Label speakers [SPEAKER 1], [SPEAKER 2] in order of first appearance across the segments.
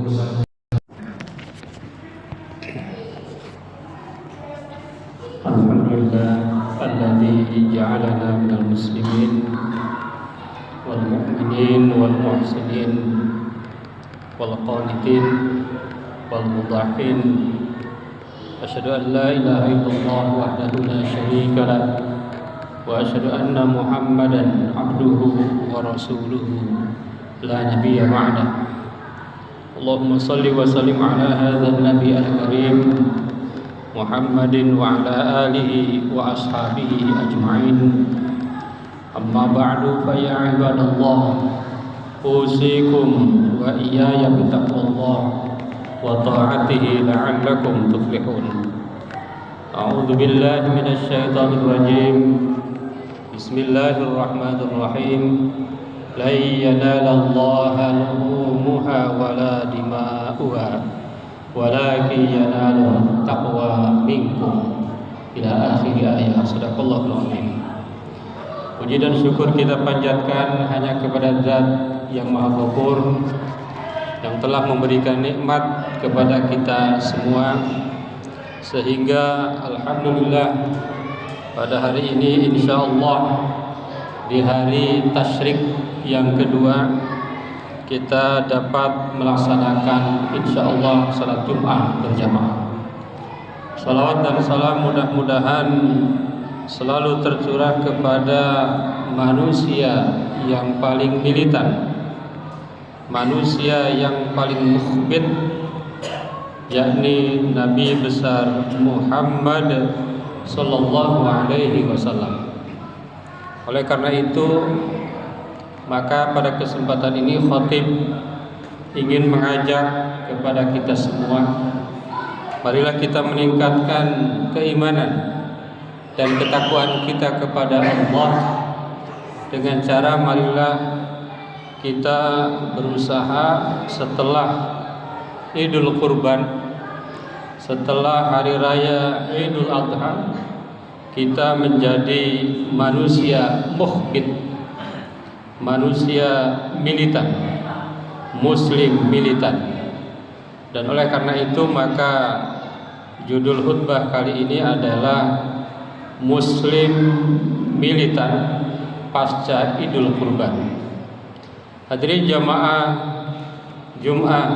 [SPEAKER 1] Alhamdulillah alladzi ja'alana minal muslimin wal mu'minin wal muhsinin wal qanitin wal mudhahin. Asyhadu an la ilaha illallah wahdahu la syarika lah wa asyhadu anna Muhammadan abduhu wa rasuluhu la nabiyya ba'dah. Allahumma salli wa sallim ala hadzal nabiy al-karim Muhammadin wa ala alihi wa ashabihi ajma'in. Amma ba'du fa ya ibadallah, usikum wa iyaya bittaqwallah wa ta'atihi la'allakum tuflihun. A'udzu billahi minasy syaithanir rajim. Bismillahirrahmanirrahim. La yanalallaha luhumuha wala dima'uha walakin yanaluhu taqwa minkum ila akhir ayat. Sadaqallahul azim. Puji dan syukur kita panjatkan hanya kepada Zat yang Maha Ghafur, yang telah memberikan nikmat kepada kita semua, sehingga alhamdulillah pada hari ini insyaallah di hari tasyrik yang kedua kita dapat melaksanakan insyaallah salat Jumat berjamaah. Salawat dan salam mudah-mudahan selalu tercurah kepada manusia yang paling militan, manusia yang paling mukhbit, yakni Nabi besar Muhammad sallallahu alaihi wasallam. Oleh karena itu, maka pada kesempatan ini khatib ingin mengajak kepada kita semua, marilah kita meningkatkan keimanan dan ketakwaan kita kepada Allah dengan cara marilah kita berusaha setelah Idul Kurban, setelah hari raya Idul Adha, kita menjadi manusia mukhbit, manusia militan, muslim militan. Dan oleh karena itu maka judul khutbah kali ini adalah Muslim militan pasca Idul Kurban. Hadirin jamaah Jumat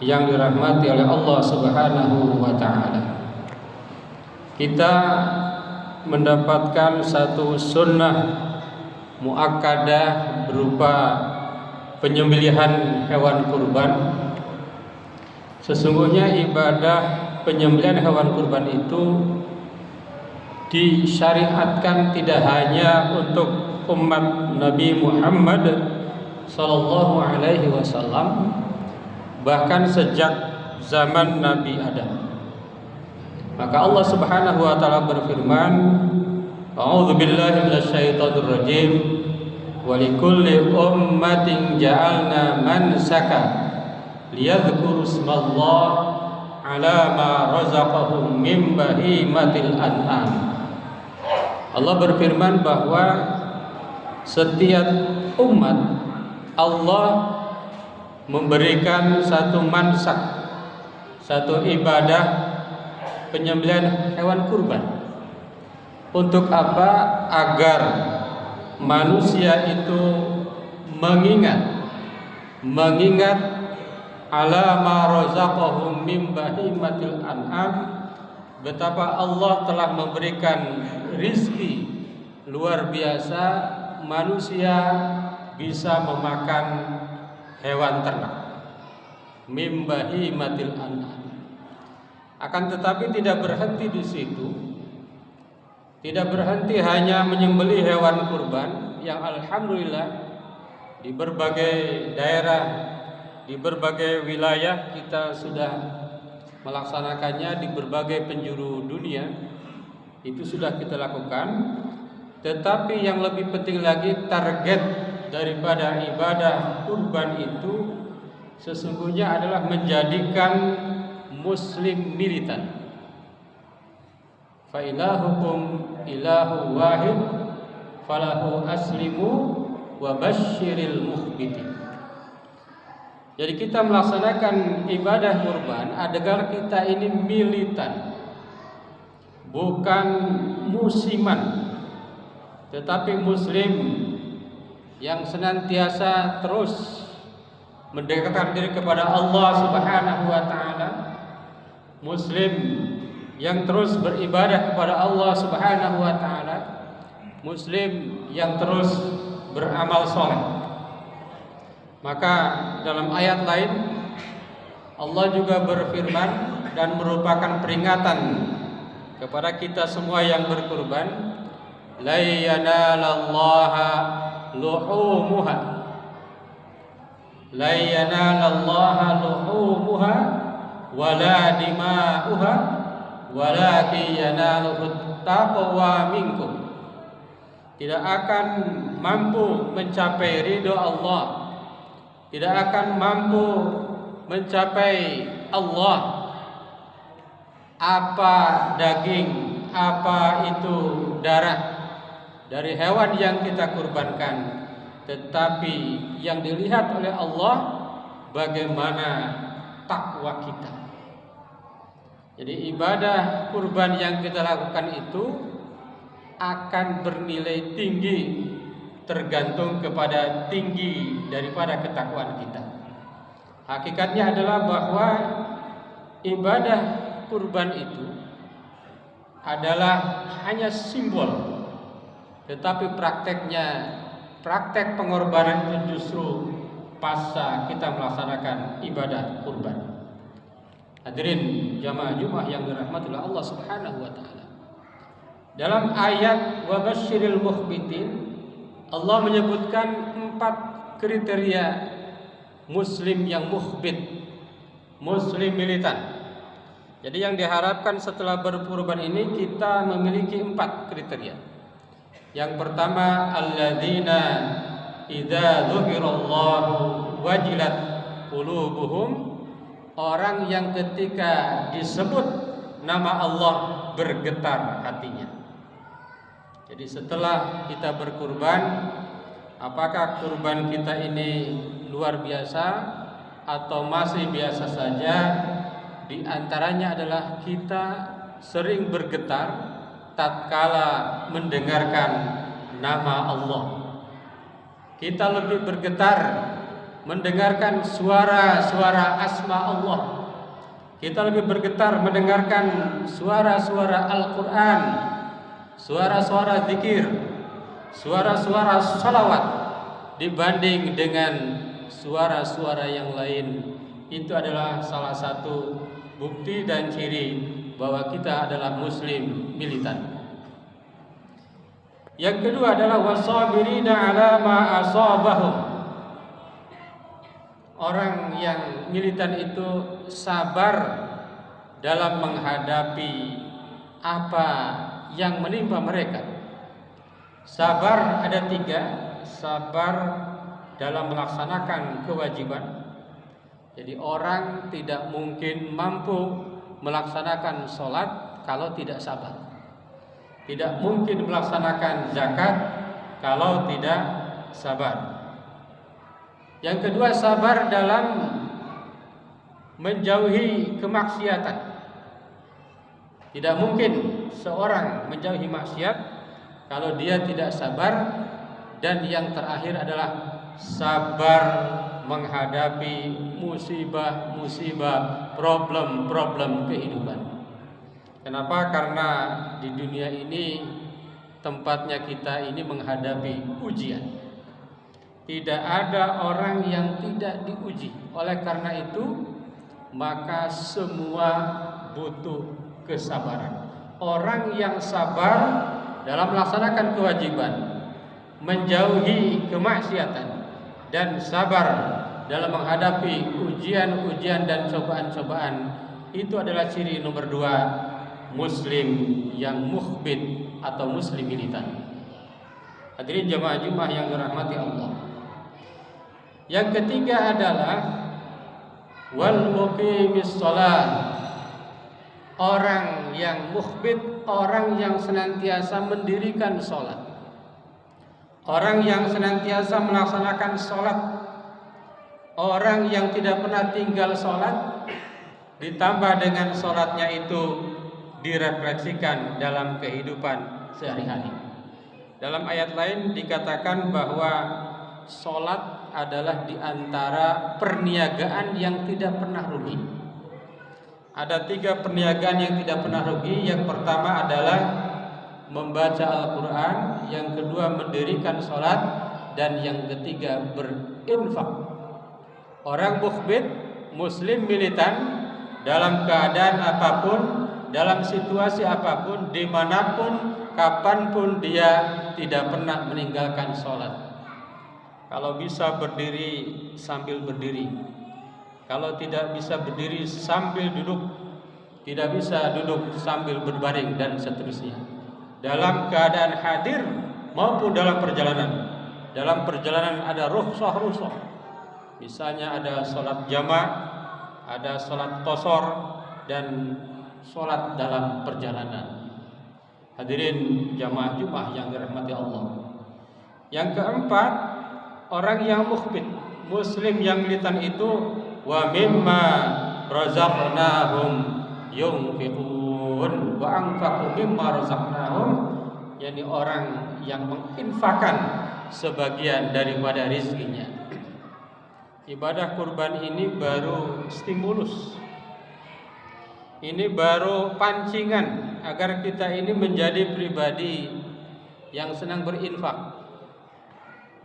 [SPEAKER 1] yang dirahmati oleh Allah Subhanahu wa taala. Kita mendapatkan satu sunnah muakkadah berupa penyembelihan hewan kurban. Sesungguhnya ibadah penyembelihan hewan kurban itu disyariatkan tidak hanya untuk umat Nabi Muhammad sallallahu alaihi wasallam, bahkan sejak zaman Nabi Adam. Maka Allah Subhanahu wa taala berfirman, A'udzu billahi minasyaitonir rajim. Wa likulli ummatin ja'alna mansaka liyadhkuru ismallaha 'ala ma razaqahum min bahimatil an'am. Allah berfirman bahwa setiap umat Allah memberikan satu mansak, satu ibadah penyembelihan hewan kurban. Untuk apa? Agar manusia itu mengingat ala ma razaqahum min bahimatil an'am, betapa Allah telah memberikan rizki luar biasa, manusia bisa memakan hewan ternak min bahimatil an'am. Akan tetapi tidak berhenti di situ. Tidak berhenti hanya menyembelih hewan kurban yang alhamdulillah di berbagai daerah, di berbagai wilayah kita sudah melaksanakannya, di berbagai penjuru dunia itu sudah kita lakukan. Tetapi yang lebih penting lagi, target daripada ibadah kurban itu sesungguhnya adalah menjadikan muslim militan. Fa ilahukum ilahu wahid falahu aslimu wa basyiril mukhbitin. Jadi kita melaksanakan ibadah kurban adalah kita ini militan, bukan musiman, tetapi muslim yang senantiasa terus mendekatkan diri kepada Allah Subhanahu wa taala, muslim yang terus beribadah kepada Allah Subhanahu wa taala, muslim yang terus beramal soleh. Maka dalam ayat lain Allah juga berfirman dan merupakan peringatan kepada kita semua yang berkurban, la yanalallaha luhumuha, la yanalallaha luhumuha wala dima'uha walakin yanaluhut taqwa minkum. Tidak akan mampu mencapai ridho Allah, tidak akan mampu mencapai Allah apa daging, apa itu darah dari hewan yang kita kurbankan, tetapi yang dilihat oleh Allah bagaimana takwa kita. Jadi ibadah kurban yang kita lakukan itu akan bernilai tinggi tergantung kepada tinggi daripada ketakwaan kita. Hakikatnya adalah bahwa ibadah kurban itu adalah hanya simbol, tetapi praktek pengorbanan itu justru pasca kita melaksanakan ibadah kurban. Hadirin jamaah Jumat yang dirahmati Allah Subhanahu wa taala. Dalam ayat wa basyiril mukhbitin, Allah menyebutkan 4 kriteria muslim yang mukhbit, muslim militan. Jadi yang diharapkan setelah berkurban ini kita memiliki 4 kriteria. Yang pertama, alladzina idza dzukirallahu wajilat qulubuhum, orang yang ketika disebut nama Allah bergetar hatinya. Jadi setelah kita berkurban, apakah kurban kita ini luar biasa atau masih biasa saja? Di antaranya adalah kita sering bergetar tatkala mendengarkan nama Allah. Kita lebih bergetar mendengarkan suara-suara asma Allah. Kita lebih bergetar mendengarkan suara-suara Al-Quran, suara-suara zikir, suara-suara salawat dibanding dengan suara-suara yang lain. Itu adalah salah satu bukti dan ciri bahwa kita adalah muslim militan. Yang kedua adalah wasabirina ala ma asabahum. Orang yang militan itu sabar dalam menghadapi apa yang menimpa mereka. Sabar ada 3. Sabar dalam melaksanakan kewajiban. Jadi orang tidak mungkin mampu melaksanakan sholat kalau tidak sabar. Tidak mungkin melaksanakan zakat kalau tidak sabar. Yang kedua, sabar dalam menjauhi kemaksiatan. Tidak mungkin seorang menjauhi maksiat kalau dia tidak sabar. Dan yang terakhir adalah sabar menghadapi musibah-musibah, problem-problem kehidupan. Kenapa? Karena di dunia ini tempatnya kita ini menghadapi ujian. Tidak ada orang yang tidak diuji. Oleh karena itu, maka semua butuh kesabaran. Orang yang sabar dalam melaksanakan kewajiban, menjauhi kemaksiatan, dan sabar dalam menghadapi ujian-ujian dan cobaan-cobaan, itu adalah ciri nomor 2 muslim yang mukhbit atau muslim militan. Hadirin jamaah Jumat yang dirahmati Allah. Yang ketiga adalah wal muqimis shalah. Orang yang mukhbit, orang yang senantiasa mendirikan sholat, orang yang senantiasa melaksanakan sholat Orang yang tidak pernah tinggal sholat, ditambah dengan sholatnya itu direfleksikan dalam kehidupan sehari-hari. Dalam ayat lain dikatakan bahwa sholat adalah diantara perniagaan yang tidak pernah rugi. Ada 3 perniagaan yang tidak pernah rugi. Yang pertama adalah membaca Al-Quran, yang kedua mendirikan sholat, dan yang ketiga berinfak. Orang mukhbit, muslim militan, dalam keadaan apapun, dalam situasi apapun, dimanapun, kapanpun, dia tidak pernah meninggalkan sholat. Kalau bisa berdiri sambil berdiri, kalau tidak bisa berdiri sambil duduk, tidak bisa duduk sambil berbaring, dan seterusnya. Dalam keadaan hadir maupun dalam perjalanan. Dalam perjalanan ada rukhsah. Misalnya ada sholat jamaah, ada sholat qashar, dan sholat dalam perjalanan. Hadirin jamaah Jumat yang dirahmati Allah. Yang keempat, orang yang mukhbit, muslim yang militan itu wa mimma razaqnahum yunfiqun wa anfaqu mimma razaqnahum, yakni orang yang menginfakkan sebagian daripada rizkinya. Ibadah kurban ini baru stimulus, ini baru pancingan agar kita ini menjadi pribadi yang senang berinfak.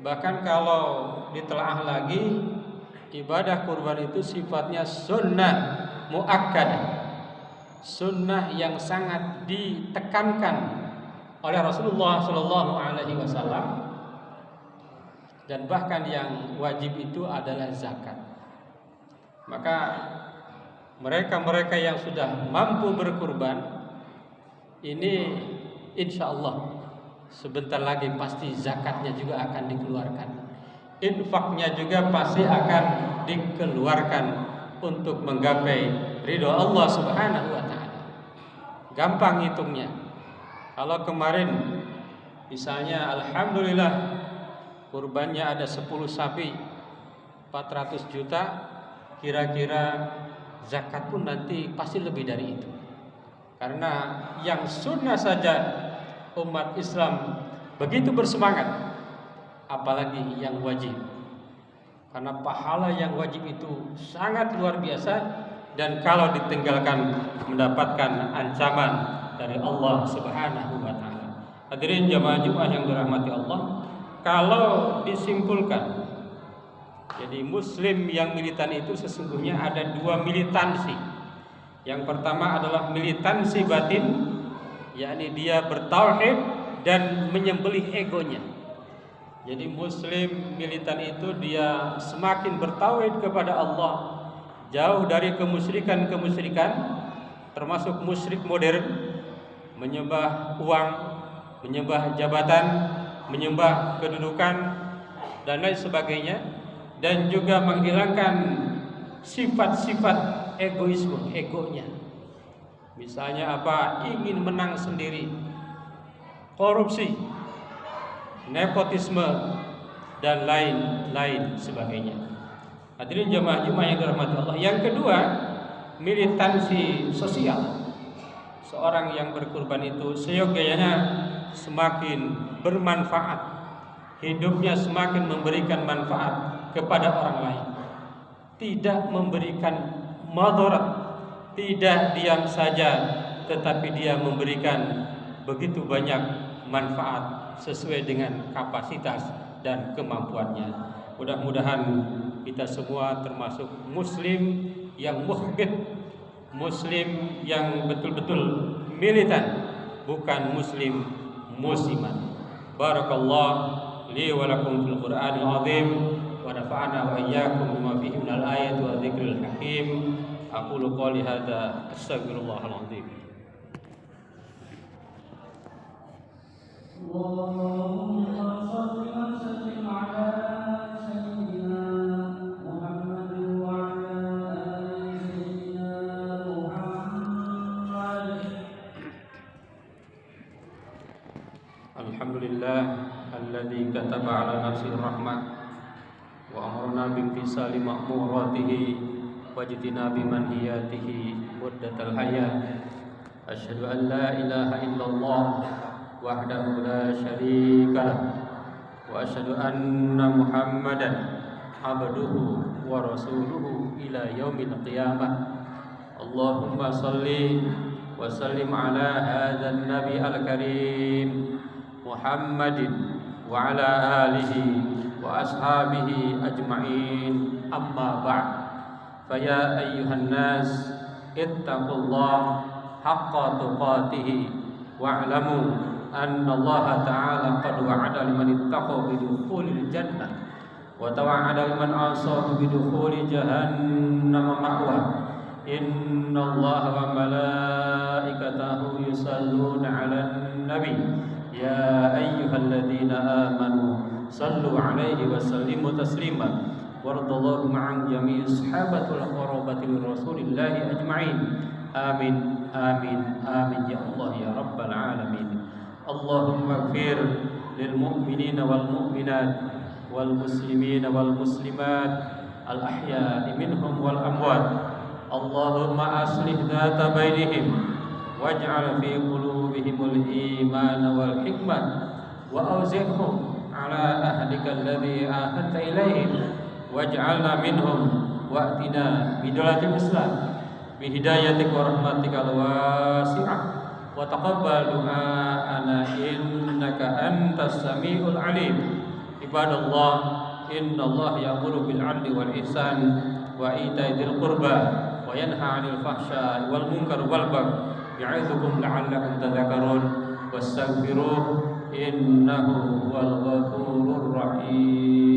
[SPEAKER 1] Bahkan kalau ditelaah lagi, ibadah kurban itu sifatnya sunnah muakkadah, sunnah yang sangat ditekankan oleh Rasulullah SAW. Dan bahkan yang wajib itu adalah zakat. Maka mereka-mereka yang sudah mampu berkurban, ini insya Allah sebentar lagi pasti zakatnya juga akan dikeluarkan, infaknya juga pasti akan dikeluarkan untuk menggapai ridho Allah Subhanahu wa ta'ala. Gampang hitungnya. Kalau kemarin misalnya alhamdulillah kurbannya ada 10 sapi 400 juta, kira-kira zakat pun nanti pasti lebih dari itu. Karena yang sunnah saja umat Islam begitu bersemangat, apalagi yang wajib. Karena pahala yang wajib itu sangat luar biasa, dan kalau ditinggalkan mendapatkan ancaman dari Allah Subhanahu wa ta'ala. Hadirin jamaah Jumat yang dirahmati Allah, kalau disimpulkan, jadi muslim yang militan itu sesungguhnya ada 2 militansi. Yang pertama adalah militansi batin, yakni dia bertauhid dan menyembelih egonya. Jadi muslim militan itu dia semakin bertauhid kepada Allah, jauh dari kemusyrikan-kemusyrikan, termasuk musyrik modern, menyembah uang, menyembah jabatan, menyembah kedudukan, dan lain sebagainya, dan juga menghilangkan sifat-sifat egoisme, egonya. Misalnya apa? Ingin menang sendiri, korupsi, nepotisme, dan lain-lain sebagainya. Hadirin jamaah Jumat yang dirahmati Allah. Yang kedua, militansi sosial. Seorang yang berkurban itu seyogyanya semakin bermanfaat, hidupnya semakin memberikan manfaat kepada orang lain, tidak memberikan madarat, tidak diam saja, tetapi dia memberikan begitu banyak manfaat sesuai dengan kapasitas dan kemampuannya. Mudah-mudahan kita semua termasuk muslim yang mukhbit, muslim yang betul-betul militan, bukan muslim musiman. Barakallahu li wa lakum fil Qur'anil azim, wa nafa'ana wa iyyakum bima fihi minal ayati wa dzikril hakim. Aqulu qouli hadza astaghfirullahal azim. Allahumma shalli wa sallim ala sayyidina Muhammad wa ala ali sayyidina Muhammad. Alhamdulillah alladzi kataba ala nafsihi rahmah wa amarna bi بامتثال مأموراته واجتناب منهياته مدة الحياة. أشهد أن لا إله إلا الله وحده لا شريك له وأشهد أن محمدا عبده ورسوله إلى يوم القيامة. اللهم صل وسلم على هذا النبي الكريم محمد وعلى آله وأصحابه أجمعين. أما بعد، فيا أيها الناس اتقوا الله حق تقاته واعلموا أن الله تعالى قد وعد لمن اتقوا بدخول الجنة وتوعد لمن عصاه بدخول جهنم مأواه. إن الله وملائكته يصلون على النبي يا أيها الذين آمنوا صلوا عليه وسلموا تسليما. وارض اللهم عن جميع الصحابة والقرابة لرسول الله أجمعين. آمين آمين آمين يا الله يا رب العالمين. اللهم اغفر للمؤمنين والمؤمنات والمسلمين والمسلمات الأحياء منهم والأموات. اللهم أصلح ذات بينهم واجعل في قلوبهم الإيمان والحكمة وأوزعهم على أهلك الذي آهدت إليهم واجعلنا منهم وأتنا بدولة الإسلام بهدايتك ورحمتك الواسعة وتقبل دعاءنا إنك أنت السميع العليم. عباد الله، إن الله يأمر بالعدل والإحسان وإيتاء ذي القربى وينهى عن الفحشاء والمنكر والبغي يعظكم لعلكم تذكرون. واستغفروه إنه هو الغفور الرحيم.